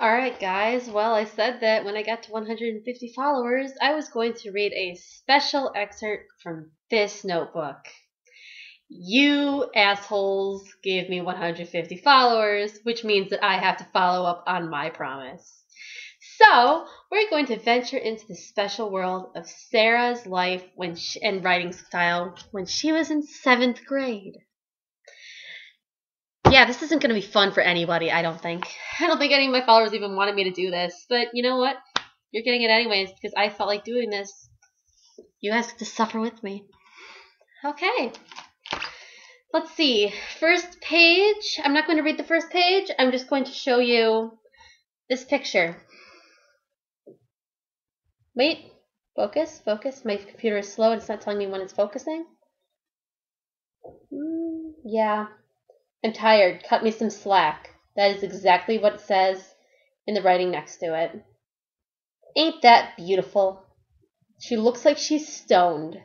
Alright guys, well I said that when I got to 150 followers, I was going to read a special excerpt from this notebook. You assholes gave me 150 followers, which means that I have to follow up on my promise. So, we're going to venture into the special world of Sarah's life and writing style when she was in 7th grade. Yeah, this isn't going to be fun for anybody, I don't think. I don't think any of my followers even wanted me to do this. But you know what? You're getting it anyways because I felt like doing this. You guys get to suffer with me. Okay. Let's see. First page. I'm not going to read the first page. I'm just going to show you this picture. Wait. Focus. Focus. My computer is slow. It's not telling me when it's focusing. Yeah. I'm tired. Cut me some slack. That is exactly what it says in the writing next to it. Ain't that beautiful? She looks like she's stoned.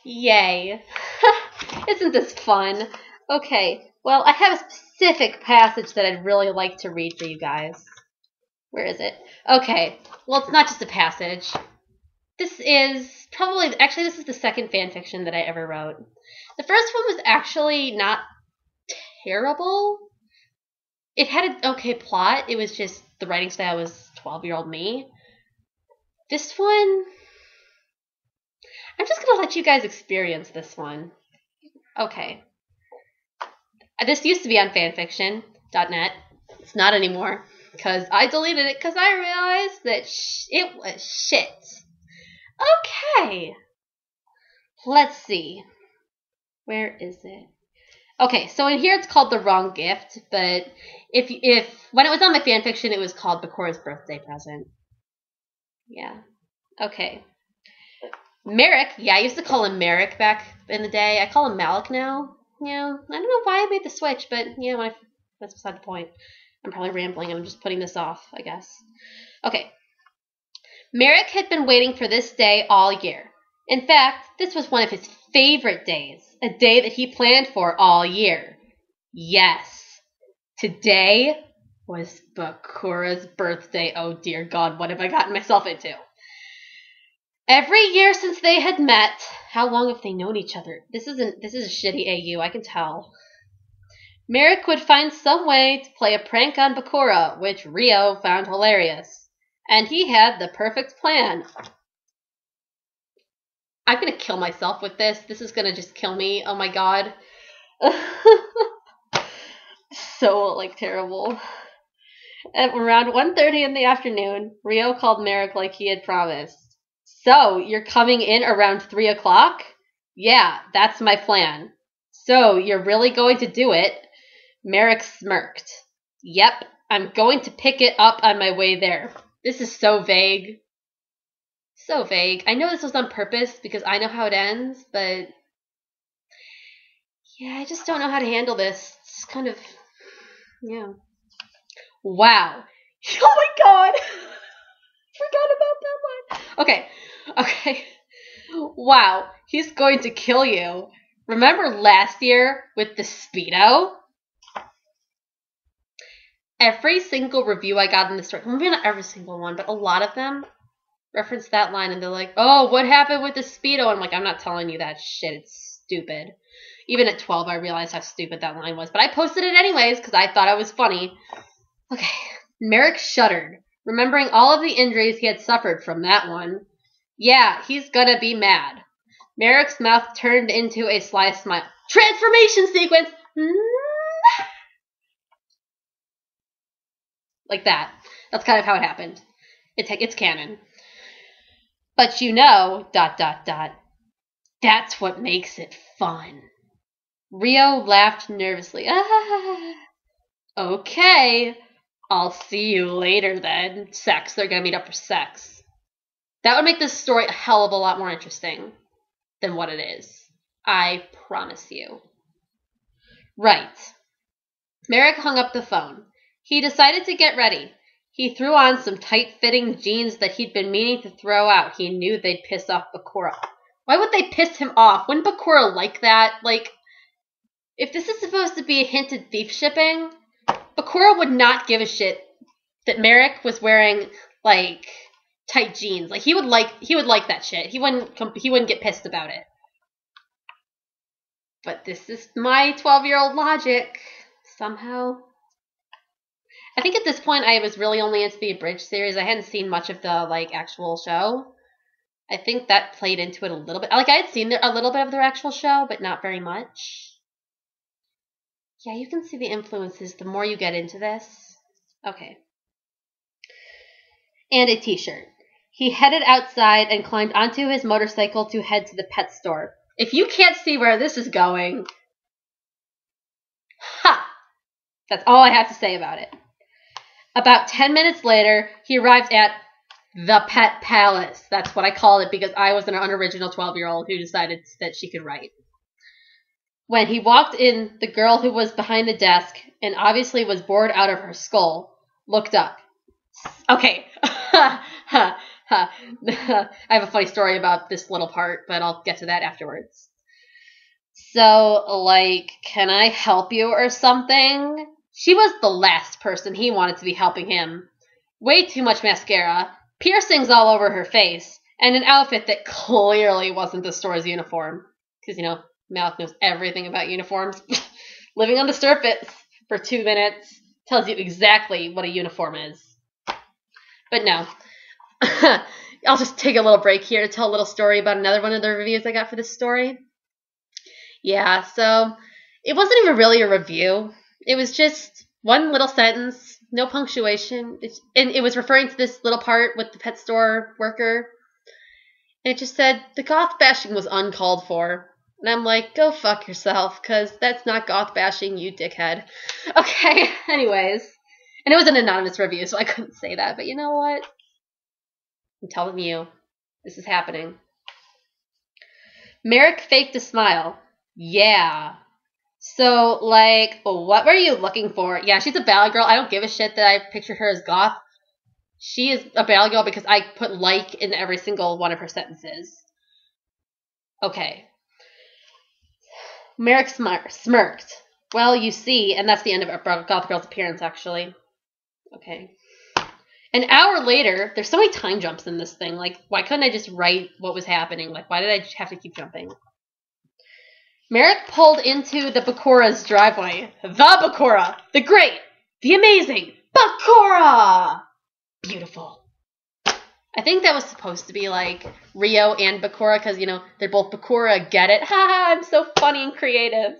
Yay. Isn't this fun? Okay, well, I have a specific passage that I'd really like to read for you guys. Where is it? Okay, well, it's not just a passage. This is this is the second fan fiction that I ever wrote. The first one was actually not terrible. It had an okay plot. It was just the writing style was 12-year-old me. This one, I'm just going to let you guys experience this one. Okay. This used to be on fanfiction.net. It's not anymore because I deleted it because I realized that it was shit. Okay. Let's see. Where is it? Okay, so in here it's called The Wrong Gift, but if when it was on the fanfiction, it was called Bakura's birthday present. Yeah. Okay. Merrick, yeah, I used to call him Merrick back in the day. I call him Malik now. Yeah, I don't know why I made the switch, but yeah, that's beside the point. I'm probably rambling and I'm just putting this off, I guess. Okay. Merrick had been waiting for this day all year. In fact, this was one of his favorite days, a day that he planned for all year. Yes, today was Bakura's birthday. Oh dear God, what have I gotten myself into? Every year since they had met, how long have they known each other? This is a shitty AU, I can tell. Merrick would find some way to play a prank on Bakura, which Rio found hilarious. And he had the perfect plan. I'm going to kill myself with this. This is going to just kill me. Oh my God. So, terrible. At around 1:30 in the afternoon, Rio called Merrick like he had promised. So, you're coming in around 3 o'clock? Yeah, that's my plan. So, you're really going to do it? Merrick smirked. Yep, I'm going to pick it up on my way there. This is so vague. So vague. I know this was on purpose because I know how it ends, but yeah, I just don't know how to handle this. It's kind of, yeah. Wow. Oh my God. Forgot about that one. Okay. Wow. He's going to kill you. Remember last year with the Speedo? Every single review I got in this story, maybe not every single one, but a lot of them reference that line and they're like, oh, what happened with the Speedo? I'm like, I'm not telling you that shit. It's stupid. Even at 12, I realized how stupid that line was. But I posted it anyways because I thought it was funny. Okay. Merrick shuddered, remembering all of the injuries he had suffered from that one. Yeah, he's gonna be mad. Merrick's mouth turned into a sly smile. Transformation sequence! Like that. That's kind of how it happened. It's canon. But you know, ... That's what makes it fun. Rio laughed nervously. Okay. I'll see you later then. Sex. They're gonna meet up for sex. That would make this story a hell of a lot more interesting than what it is. I promise you. Right. Merrick hung up the phone. He decided to get ready. He threw on some tight-fitting jeans that he'd been meaning to throw out. He knew they'd piss off Bakura. Why would they piss him off? Wouldn't Bakura like that? If this is supposed to be a hint at thief shipping, Bakura would not give a shit that Merrick was wearing like tight jeans. Like he would like that shit. He wouldn't get pissed about it. But this is my 12-year-old logic somehow. I think at this point I was really only into the abridged series. I hadn't seen much of the like actual show. I think that played into it a little bit. Like I had seen a little bit of their actual show, but not very much. Yeah, you can see the influences the more you get into this. Okay. And a t-shirt. He headed outside and climbed onto his motorcycle to head to the pet store. If you can't see where this is going, ha! That's all I have to say about it. About 10 minutes later, he arrived at the Pet Palace. That's what I called it because I was an unoriginal 12-year-old who decided that she could write. When he walked in, the girl who was behind the desk and obviously was bored out of her skull looked up. Okay. I have a funny story about this little part, but I'll get to that afterwards. So, like, can I help you or something? She was the last person he wanted to be helping him. Way too much mascara, piercings all over her face, and an outfit that clearly wasn't the store's uniform. Because, you know, Malik knows everything about uniforms. Living on the surface for 2 minutes tells you exactly what a uniform is. But no. I'll just take a little break here to tell a little story about another one of the reviews I got for this story. Yeah, so it wasn't even really a review. It was just one little sentence, no punctuation. And it was referring to this little part with the pet store worker. And it just said, the goth bashing was uncalled for. And I'm like, go fuck yourself, because that's not goth bashing, you dickhead. Okay, anyways. And it was an anonymous review, so I couldn't say that. But you know what? I'm telling you, this is happening. Merrick faked a smile. Yeah. So, like, what were you looking for? Yeah, she's a Valley girl. I don't give a shit that I pictured her as goth. She is a Valley girl because I put like in every single one of her sentences. Okay. Merrick smirked. Well, you see, and that's the end of Goth Girl's appearance, actually. Okay. An hour later, there's so many time jumps in this thing. Like, why couldn't I just write what was happening? Like, why did I have to keep jumping? Merrick pulled into the Bakura's driveway. The Bakura! The great! The amazing! Bakura! Beautiful. I think that was supposed to be like Rio and Bakura because, you know, they're both Bakura. Get it? Ha! I'm so funny and creative.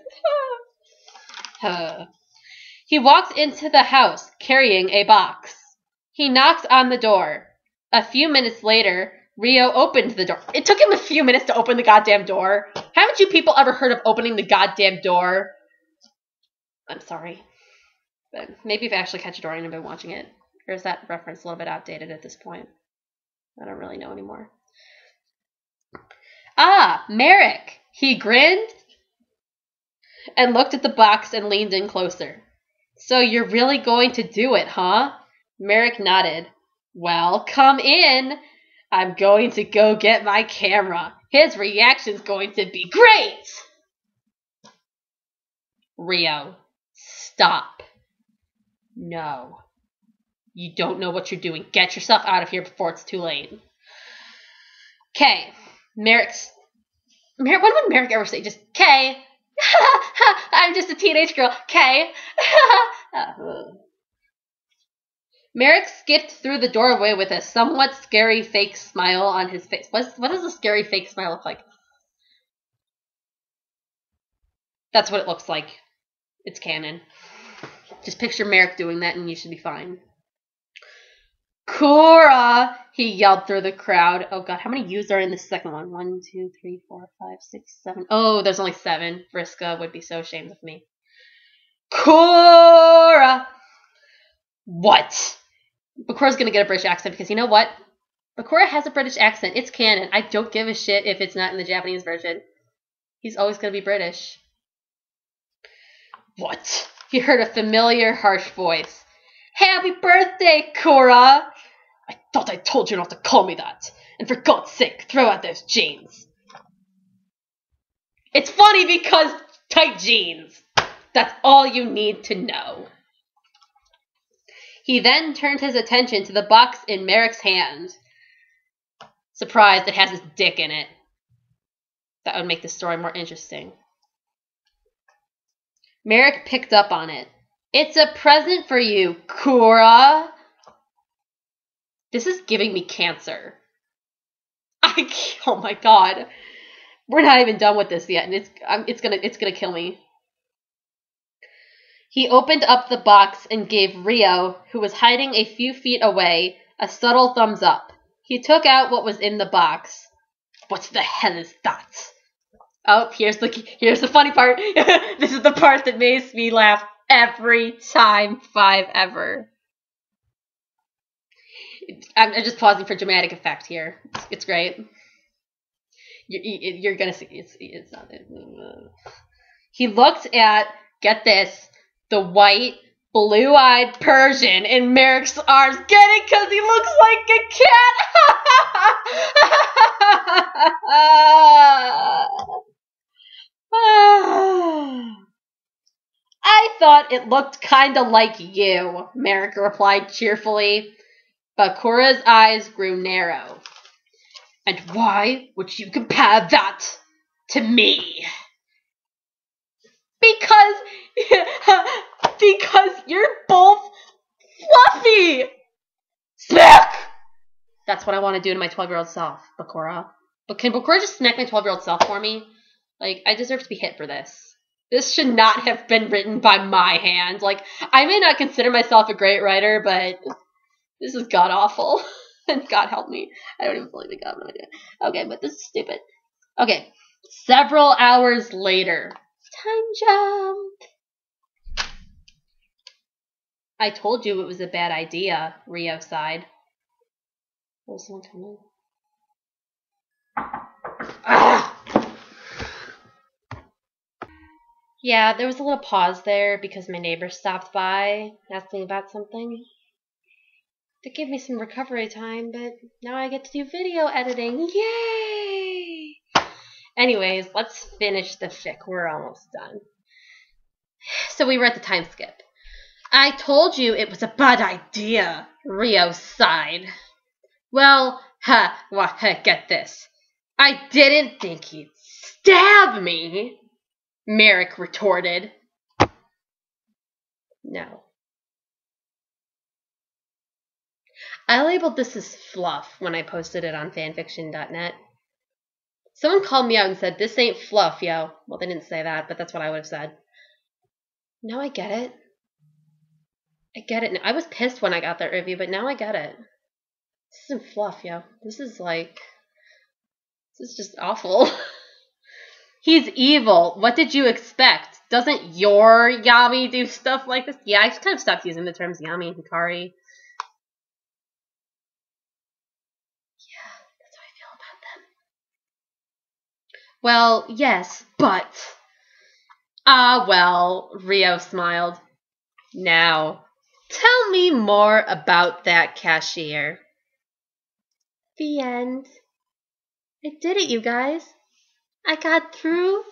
He walked into the house carrying a box. He knocked on the door. A few minutes later, Rio opened the door. It took him a few minutes to open the goddamn door. Haven't you people ever heard of opening the goddamn door? I'm sorry. But maybe if I actually catch a door and I've been watching it. Or is that reference a little bit outdated at this point? I don't really know anymore. Ah, Merrick! He grinned and looked at the box and leaned in closer. So you're really going to do it, huh? Merrick nodded. Well, come in. I'm going to go get my camera. His reaction's going to be great! Rio, stop. No. You don't know what you're doing. Get yourself out of here before it's too late. Okay. When would Merrick ever say just, Kay? I'm just a teenage girl. Kay? Merrick skipped through the doorway with a somewhat scary fake smile on his face. What does a scary fake smile look like? That's what it looks like. It's canon. Just picture Merrick doing that and you should be fine. Cora! He yelled through the crowd. Oh god, how many U's are in the second one? 1, 2, 3, 4, 5, 6, 7. Oh, there's only 7. Vriska would be so ashamed of me. Cora! What? Bakura's gonna get a British accent because you know what? Bakura has a British accent. It's canon. I don't give a shit if it's not in the Japanese version. He's always gonna be British. What? He heard a familiar, harsh voice. Happy birthday, Cora! I thought I told you not to call me that. And for God's sake, throw out those jeans. It's funny because tight jeans. That's all you need to know. He then turned his attention to the box in Merrick's hand. Surprised, it has his dick in it. That would make the story more interesting. Merrick picked up on it. It's a present for you, Cora. This is giving me cancer. Oh my god. We're not even done with this yet, and it's gonna kill me. He opened up the box and gave Rio, who was hiding a few feet away, a subtle thumbs up. He took out what was in the box. What the hell is that? Oh, here's the funny part. This is the part that makes me laugh every time, 5 ever. I'm just pausing for dramatic effect here. It's great. You're gonna see. It's not. He looked at, get this, the white, blue-eyed Persian in Merrick's arms. Get it? Because he looks like a cat. I thought it looked kind of like you, Merrick replied cheerfully. But Cora's eyes grew narrow. And why would you compare that to me? Because you're both fluffy. Smack! That's what I want to do to my 12-year-old self, Bakura. But can Bakura just smack my 12-year-old self for me? Like, I deserve to be hit for this. This should not have been written by my hand. Like, I may not consider myself a great writer, but this is god-awful. And God help me. I don't even believe in God. Okay, but this is stupid. Okay, several hours later. Time jump. I told you it was a bad idea, Rio sighed. Oh, someone coming. Yeah, there was a little pause there because my neighbor stopped by asking about something. That gave me some recovery time, but now I get to do video editing. Yay! Anyways, let's finish the fic. We're almost done. So we were at the time skip. I told you it was a bad idea, Rio sighed. Well, get this. I didn't think he'd stab me, Merrick retorted. No. I labeled this as fluff when I posted it on fanfiction.net. Someone called me out and said, this ain't fluff, yo. Well, they didn't say that, but that's what I would have said. Now I get it. I get it. I was pissed when I got that review, but now I get it. This isn't fluff, yo. This is just awful. He's evil. What did you expect? Doesn't your Yami do stuff like this? Yeah, I just kind of stopped using the terms Yami and Hikari. Well, yes, but... Ah, well, Rio smiled. Now, tell me more about that cashier. The end. I did it, you guys. I got through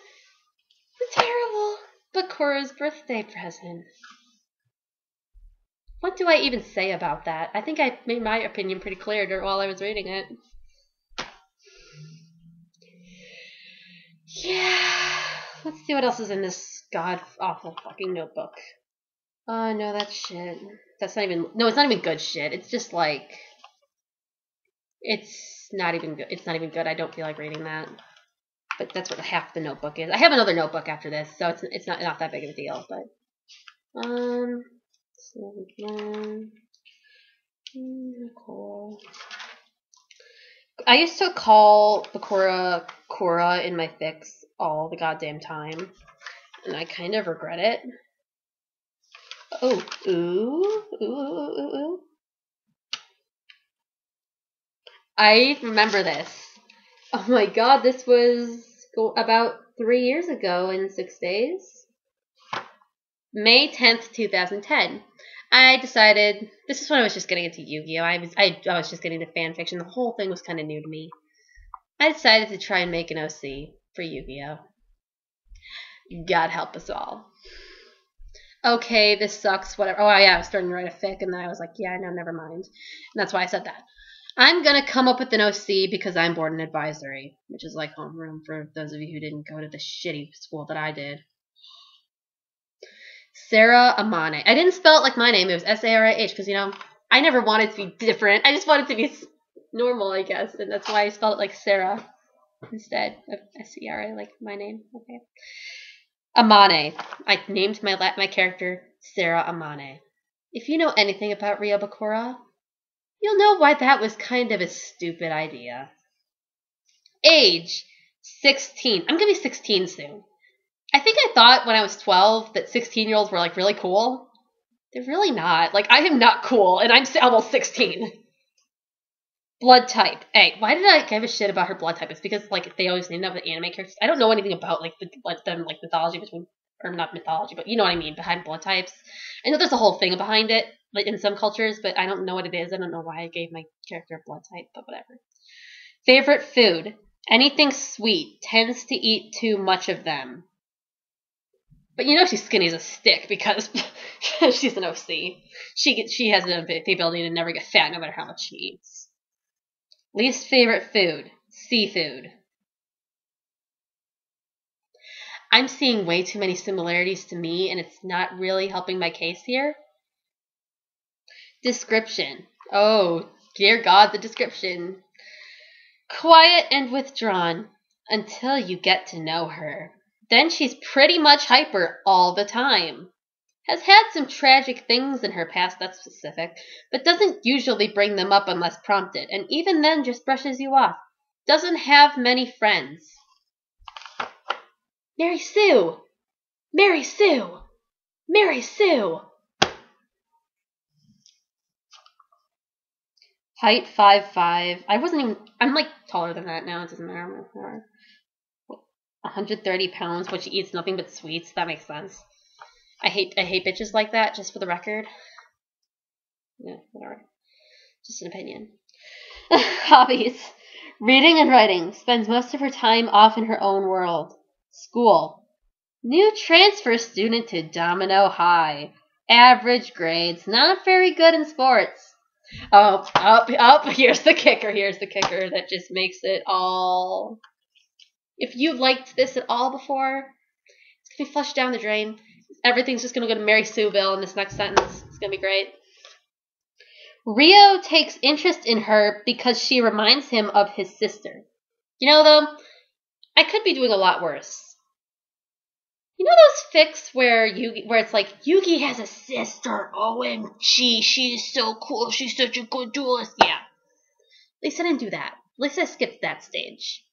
the terrible Bakura's birthday present. What do I even say about that? I think I made my opinion pretty clear while I was reading it. Yeah, let's see what else is in this god-awful fucking notebook. Oh, no, that's shit. That's not even... No, it's not even good shit. It's just like... It's not even good. It's not even good. I don't feel like reading that. But that's what half the notebook is. I have another notebook after this, so it's not that big of a deal, but... So again... Cool. I used to call Bakura Cora in my fics all the goddamn time, and I kind of regret it. Oh, ooh. I remember this. Oh my god, this was about 3 years ago in 6 days. May 10th, 2010. I decided, this is when I was just getting into Yu-Gi-Oh! I was just getting into fanfiction. The whole thing was kind of new to me. I decided to try and make an OC for Yu-Gi-Oh! God help us all. Okay, this sucks, whatever. Oh, yeah, I was starting to write a fic, and then I was like, yeah, no, never mind. And that's why I said that. I'm going to come up with an OC because I'm board and advisory, which is like homeroom for those of you who didn't go to the shitty school that I did. Sarah Amane. I didn't spell it like my name. It was S-A-R-I-H because, you know, I never wanted to be different. I just wanted to be normal, I guess, and that's why I spelled it like Sarah instead of S-E-R-A, like my name. Okay. Amane. I named my character Sarah Amane. If you know anything about Rio Bakura, you'll know why that was kind of a stupid idea. Age 16. I'm gonna be 16 soon. I think I thought when I was 12 that 16-year-olds were like really cool. They're really not. Like, I am not cool, and I'm almost 16. Blood type. Hey, why did I give a shit about her blood type? It's because, like, they always named up the anime characters. I don't know anything about, like, mythology between, or not mythology, but you know what I mean, behind blood types. I know there's a whole thing behind it, like, in some cultures, but I don't know what it is. I don't know why I gave my character a blood type, but whatever. Favorite food. Anything sweet. Tends to eat too much of them. But you know she's skinny as a stick because she's an OC. She has the ability to never get fat no matter how much she eats. Least favorite food. Seafood. I'm seeing way too many similarities to me, and it's not really helping my case here. Description. Oh, dear God, the description. Quiet and withdrawn until you get to know her. Then she's pretty much hyper all the time. Has had some tragic things in her past, that's specific, but doesn't usually bring them up unless prompted, and even then just brushes you off. Doesn't have many friends. Mary Sue! Mary Sue! Mary Sue! Height 5'5". I'm like taller than that now, it doesn't matter. 130 pounds, but she eats nothing but sweets. That makes sense. I hate bitches like that, just for the record. Yeah, whatever. Just an opinion. Hobbies. Reading and writing. Spends most of her time off in her own world. School. New transfer student to Domino High. Average grades. Not very good in sports. Up. Here's the kicker that just makes it all... If you liked this at all before, it's going to be flushed down the drain. Everything's just going to go to Mary Sueville in this next sentence. It's going to be great. Rio takes interest in her because she reminds him of his sister. You know, though, I could be doing a lot worse. You know those fics where it's like, Yugi has a sister, OMG, she is so cool, she's such a good duelist. Yeah. At least I didn't do that. At least I skipped that stage.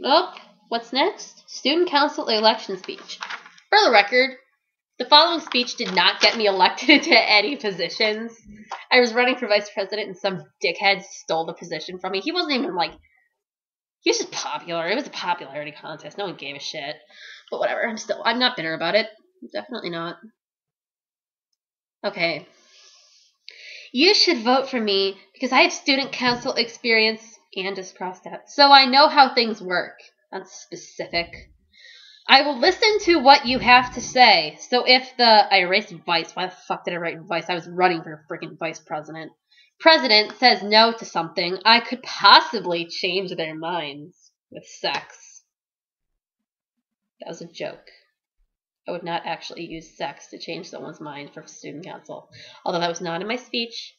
Oh, what's next? Student council election speech. For the record, the following speech did not get me elected into any positions. I was running for vice president and some dickhead stole the position from me. He wasn't even like... He was just popular. It was a popularity contest. No one gave a shit. But whatever. I'm not bitter about it. Definitely not. Okay. You should vote for me because I have student council experience and just crossed out. So I know how things work. That's specific. I will listen to what you have to say. So if I erased vice. Why the fuck did I write vice? I was running for freaking vice president. President says no to something, I could possibly change their minds with sex. That was a joke. I would not actually use sex to change someone's mind for student council. Although that was not in my speech,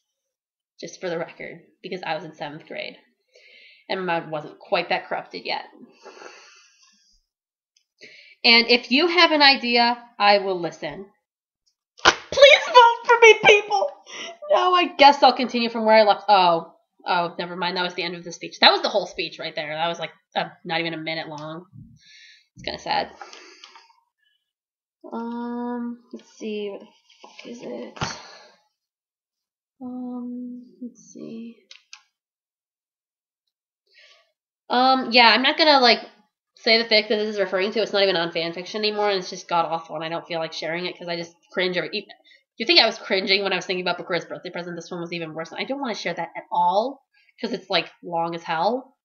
just for the record, because I was in 7th grade. And my mind wasn't quite that corrupted yet. And if you have an idea, I will listen. Please vote for me, people! No, I guess I'll continue from where I left. Oh, never mind. That was the end of the speech. That was the whole speech right there. That was like not even a minute long. It's kind of sad. Let's see. What the fuck is it? Let's see. Yeah, I'm not gonna like say the fic that this is referring to. It's not even on fanfiction anymore, and it's just god awful, and I don't feel like sharing it because I just cringe every. You think I was cringing when I was thinking about Bakura's birthday present? This one was even worse. I don't want to share that at all because it's like long as hell.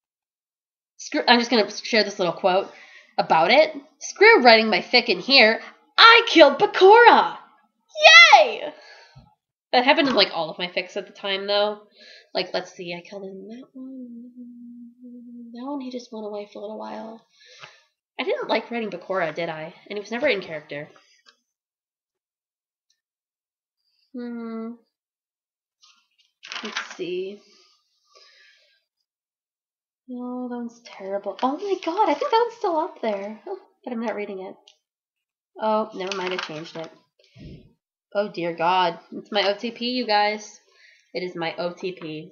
I'm just gonna share this little quote. about it. Screw writing my fic in here. I killed Bakura! Yay! That happened in like all of my fics at the time, though. Like, let's see, I killed him in that one. That one, he just went away for a little while. I didn't like writing Bakura, did I? And he was never in character. Let's see. Oh, that one's terrible. Oh my god, I think that one's still up there. Oh, but I'm not reading it. Oh, never mind, I changed it. Oh dear god. It's my OTP, you guys. It is my OTP.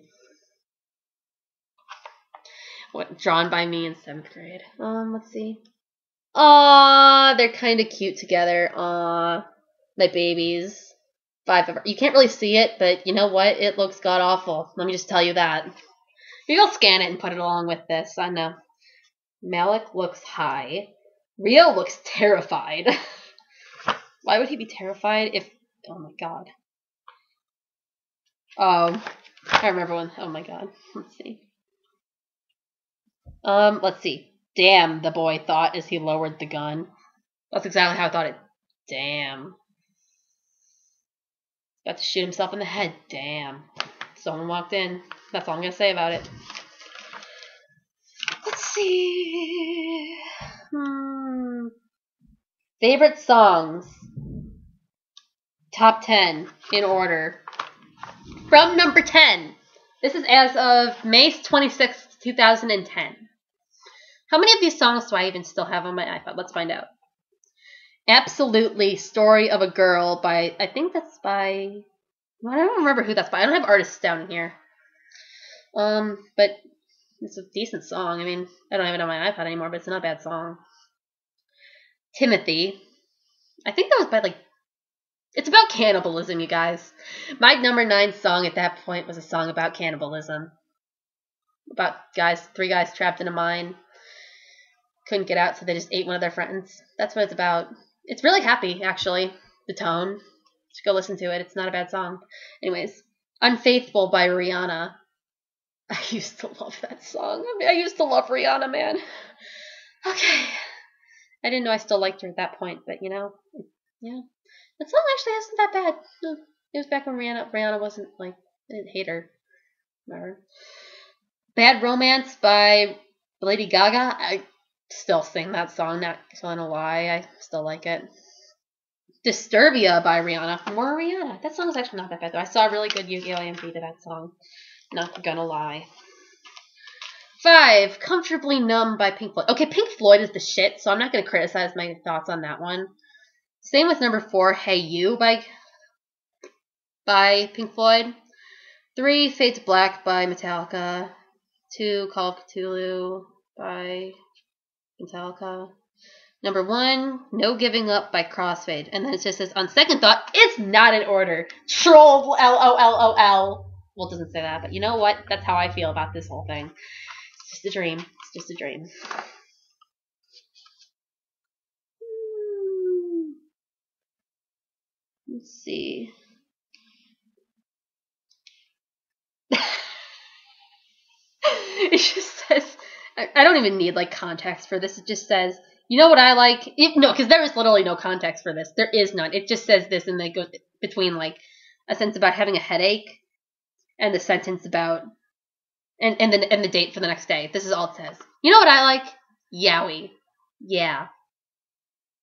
What, drawn by me in 7th grade. Let's see. Aww, they're kind of cute together. Aww, my babies. 5 of her. You can't really see it, but you know what? It looks god-awful. Let me just tell you that. Maybe I'll scan it and put it along with this. I know. Malik looks high. Rio looks terrified. Why would he be terrified if... Oh my god. Oh, I remember when... Oh my god. Let's see. Let's see. Damn, the boy thought as he lowered the gun. That's exactly how I thought it. Damn. Got to shoot himself in the head. Damn. Someone walked in. That's all I'm gonna say about it. Let's see. Favorite songs. Top 10 in order. From number 10. This is as of May 26th, 2010. How many of these songs do I even still have on my iPod? Let's find out. Absolutely, Story of a Girl by, I think that's by, I don't remember who that's by. I don't have artists down here. But it's a decent song. I mean, I don't have it on my iPod anymore, but it's not a bad song. Timothy. I think that was by, like, it's about cannibalism, you guys. My number 9 song at that point was a song about cannibalism. About guys, 3 guys trapped in a mine. Couldn't get out, so they just ate one of their friends. That's what it's about. It's really happy, actually. The tone. Just go listen to it. It's not a bad song. Anyways, Unfaithful by Rihanna. I used to love that song. I used to love Rihanna, man. Okay. I didn't know I still liked her at that point, but you know, yeah. That song actually isn't that bad. It was back when Rihanna wasn't, like, I didn't hate her. Whatever. Bad Romance by Lady Gaga. I still sing that song, not gonna lie. I still like it. Disturbia by Rihanna. More Rihanna. That song is actually not that bad, though. I saw a really good Yu-Gi-Oh! AMV to that song. Not gonna lie. 5. Comfortably Numb by Pink Floyd. Okay, Pink Floyd is the shit, so I'm not gonna criticize my thoughts on that one. Same with number 4, Hey You by Pink Floyd. 3, Fade to Black by Metallica. 2, Call of Cthulhu by Metallica. Number 1, No Giving Up by Crossfade. And then it just says, on second thought, it's not in order. Troll, LOLOL. Well, it doesn't say that, but you know what? That's how I feel about this whole thing. It's just a dream. It's just a dream. Let's see. It just says, I don't even need, like, context for this. It just says, you know what I like? No, because there is literally no context for this. There is none. It just says this, and then it goes between, like, a sentence about having a headache and the sentence about, and the date for the next day. This is all it says. You know what I like? Yowie. Yeah.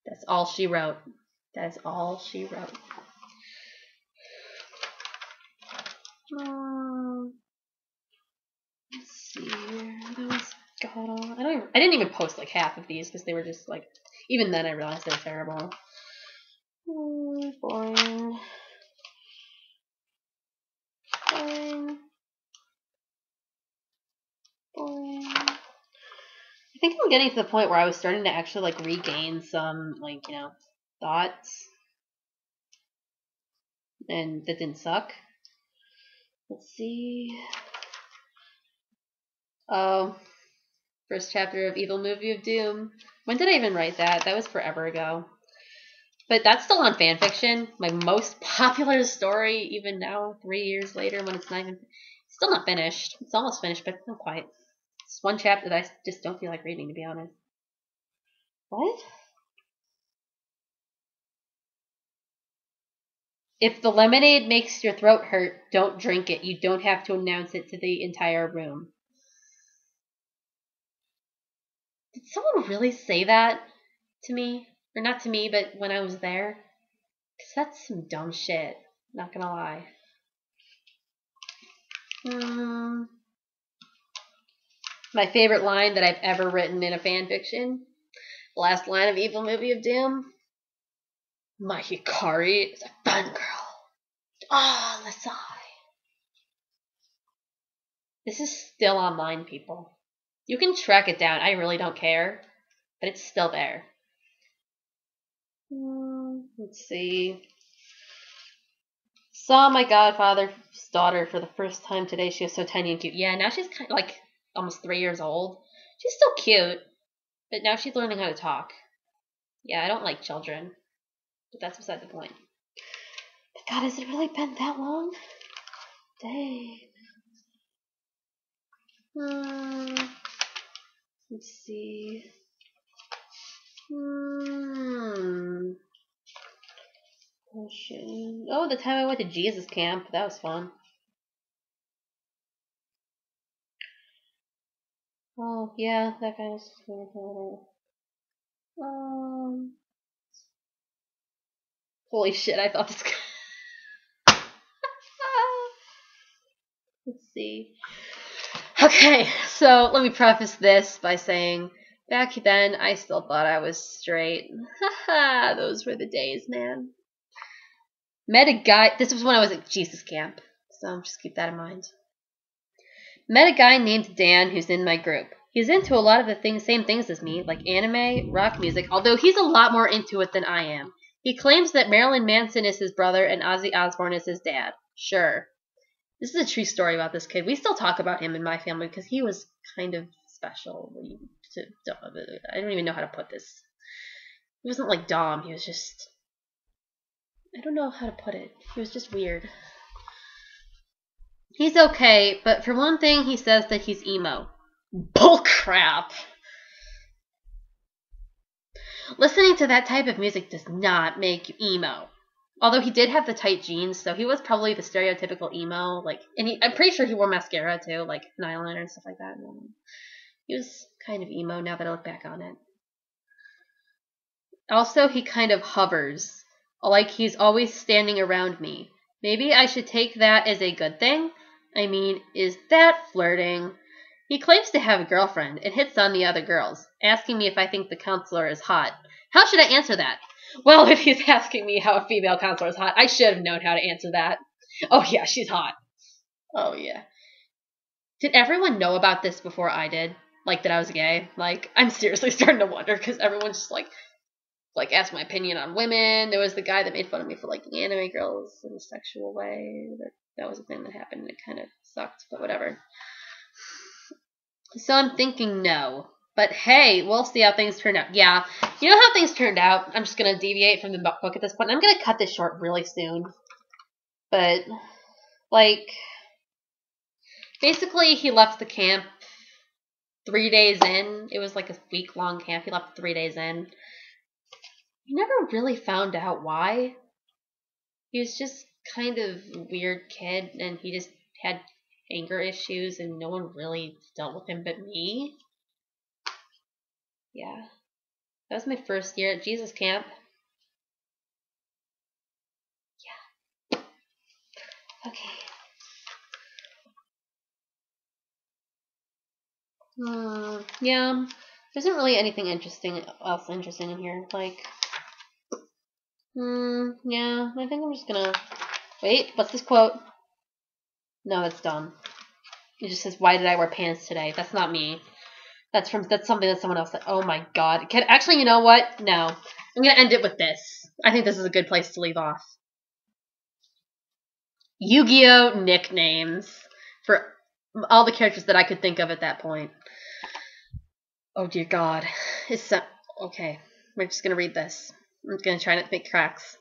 That's all she wrote. That is all she wrote. Let's see. That was God. I didn't even post like half of these because they were just like. Even then, I realized they're terrible. Boring. Boring. Boring. I think I'm getting to the point where I was starting to actually like regain some like thoughts, and that didn't suck. Let's see. Oh, first chapter of Evil Movie of Doom. When did I even write that? That was forever ago. But that's still on fanfiction. My most popular story, even now, 3 years later, when it's not even... It's still not finished. It's almost finished, but not quite. It's one chapter that I just don't feel like reading, to be honest. What? If the lemonade makes your throat hurt, don't drink it. You don't have to announce it to the entire room. Did someone really say that to me? Or not to me, but when I was there? Because that's some dumb shit. Not gonna lie. My favorite line that I've ever written in a fan fiction. Last line of Evil Movie of Doom. My Hikari is a fun girl. Ah, the sigh. This is still online, people. You can track it down. I really don't care. But it's still there. Let's see. Saw my godfather's daughter for the first time today. She was so tiny and cute. Yeah, now she's kind of like almost 3 years old. She's still cute. But now she's learning how to talk. Yeah, I don't like children. But that's beside the point. But God, has it really been that long? Dang. Let's see. Oh, the time I went to Jesus camp. That was fun. Oh, yeah, that guy was holy shit, I thought this guy... Let's see. Okay, so let me preface this by saying, back then, I still thought I was straight. Haha, those were the days, man. Met a guy, this was when I was at Jesus camp, so just keep that in mind. Met a guy named Dan who's in my group. He's into a lot of the same things as me, like anime, rock music, although he's a lot more into it than I am. He claims that Marilyn Manson is his brother and Ozzy Osbourne is his dad. Sure. This is a true story about this kid. We still talk about him in my family because he was kind of special. I don't even know how to put this. He wasn't like Dom. He was just... I don't know how to put it. He was just weird. He's okay, but for one thing, he says that he's emo. Bullcrap! Listening to that type of music does not make you emo. Although he did have the tight jeans, so he was probably the stereotypical emo. And I'm pretty sure he wore mascara too, like an eyeliner and stuff like that. He was kind of emo now that I look back on it. Also, he kind of hovers, like he's always standing around me. Maybe I should take that as a good thing? I mean, is that flirting? He claims to have a girlfriend and hits on the other girls, asking me if I think the counselor is hot. How should I answer that? Well, if he's asking me how a female counselor is hot, I should have known how to answer that. Oh yeah, she's hot. Oh yeah. Did everyone know about this before I did? Like, that I was gay? Like, I'm seriously starting to wonder, because everyone's just like asked my opinion on women. There was the guy that made fun of me for liking anime girls in a sexual way. That was a thing that happened, and it kind of sucked, but whatever. So I'm thinking no. But hey, we'll see how things turn out. Yeah, you know how things turned out? I'm just going to deviate from the book at this point. I'm going to cut this short really soon. But, like, basically he left the camp 3 days in. It was like a week-long camp. He left 3 days in. We never really found out why. He was just kind of a weird kid, and he just had anger issues, and no one really dealt with him but me. Yeah. That was my first year at Jesus camp. Yeah. Okay. Yeah. There isn't really anything else interesting in here. Like, yeah. I think I'm just gonna... Wait, what's this quote? No, that's dumb. It just says, "Why did I wear pants today?" That's not me. That's something that someone else said. Oh my god. Actually, you know what? No. I'm gonna end it with this. I think this is a good place to leave off. Yu-Gi-Oh! Nicknames for all the characters that I could think of at that point. Oh dear god. Okay. We're just gonna read this. I'm gonna try not to make cracks.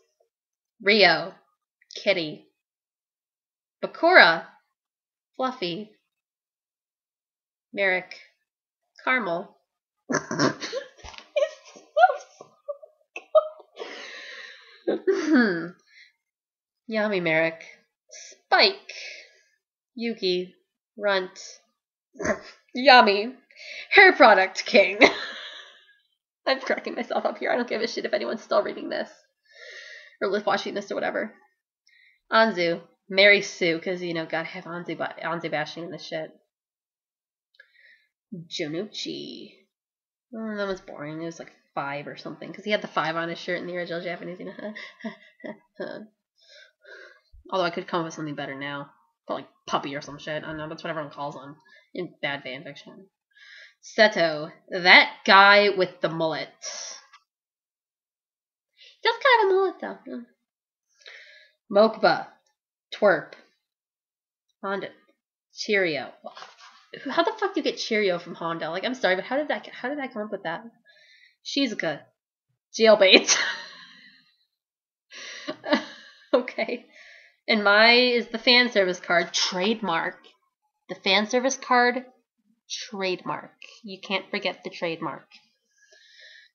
Rio. Kitty. Bakura. Fluffy. Merrick. Caramel. Yami Merrick. Spike. Yuki. Runt. Yami. Hair product king. I'm cracking myself up here. I don't give a shit if anyone's still reading this. Or watching this or whatever. Anzu. Mary Sue, because, gotta have Anzu bashing in this shit. Jonuchi. Oh, that was boring. It was like 5 or something, because he had the 5 on his shirt in the original Japanese. Although I could come up with something better now. Called like puppy or some shit. I don't know, that's what everyone calls them in bad fanfiction. Seto. That guy with the mullet. He does kind of have a mullet, though. Yeah. Mokba. Twerp. Honda. Cheerio. How the fuck do you get Cheerio from Honda? Like, I'm sorry, but how did I come up with that? Shizuka. Jailbait. Okay. And my is the fan service card. Trademark. The fan service card. Trademark. You can't forget the trademark.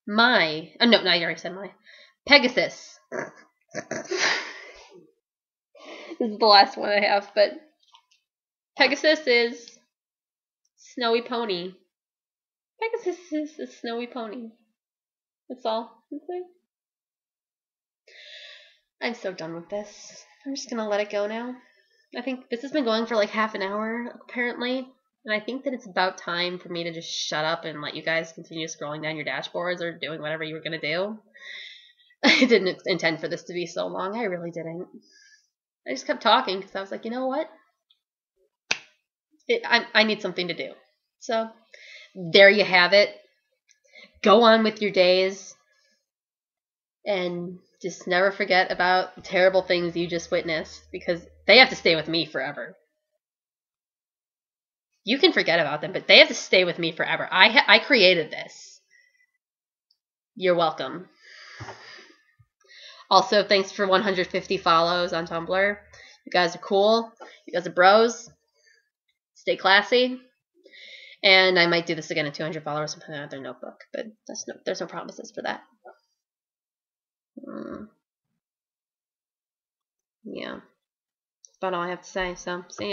My. Oh, no, I already said my. Pegasus. This is the last one I have, but Pegasus is snowy pony. Pegasus is a snowy pony. That's all. I'm so done with this. I'm just gonna let it go now. I think this has been going for like half an hour, apparently. And I think that it's about time for me to just shut up and let you guys continue scrolling down your dashboards or doing whatever you were gonna do. I didn't intend for this to be so long. I really didn't. I just kept talking because I was like, you know what? I need something to do. So, there you have it. Go on with your days. And just never forget about the terrible things you just witnessed, because they have to stay with me forever. You can forget about them, but they have to stay with me forever. I created this. You're welcome. Also, thanks for 150 follows on Tumblr. You guys are cool. You guys are bros. Stay classy. And I might do this again at 200 followers and put another notebook, but there's no promises for that. Yeah. That's about all I have to say, so see ya.